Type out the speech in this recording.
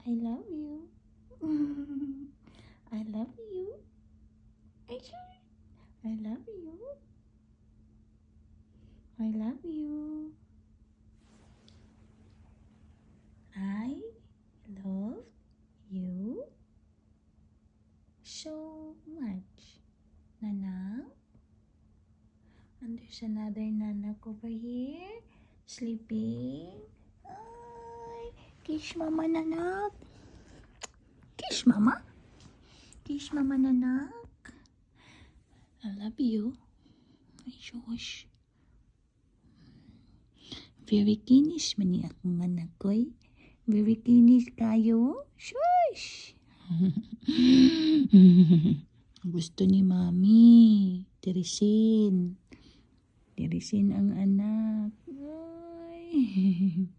I love you. I love you. I sure. I love you. I love you. I love you so much. Nanak. And there's another nanak over here. Sleeping. Ay, kiss mama, nanak. Kiss mama. Kiss mama, nanak. I love you. Ay, shush. Very kinis man ni akong anak ko'y. Very kinis kayo. Shush. Gusto ni Mami. Tirisin. Tirisin ang anak. Ay.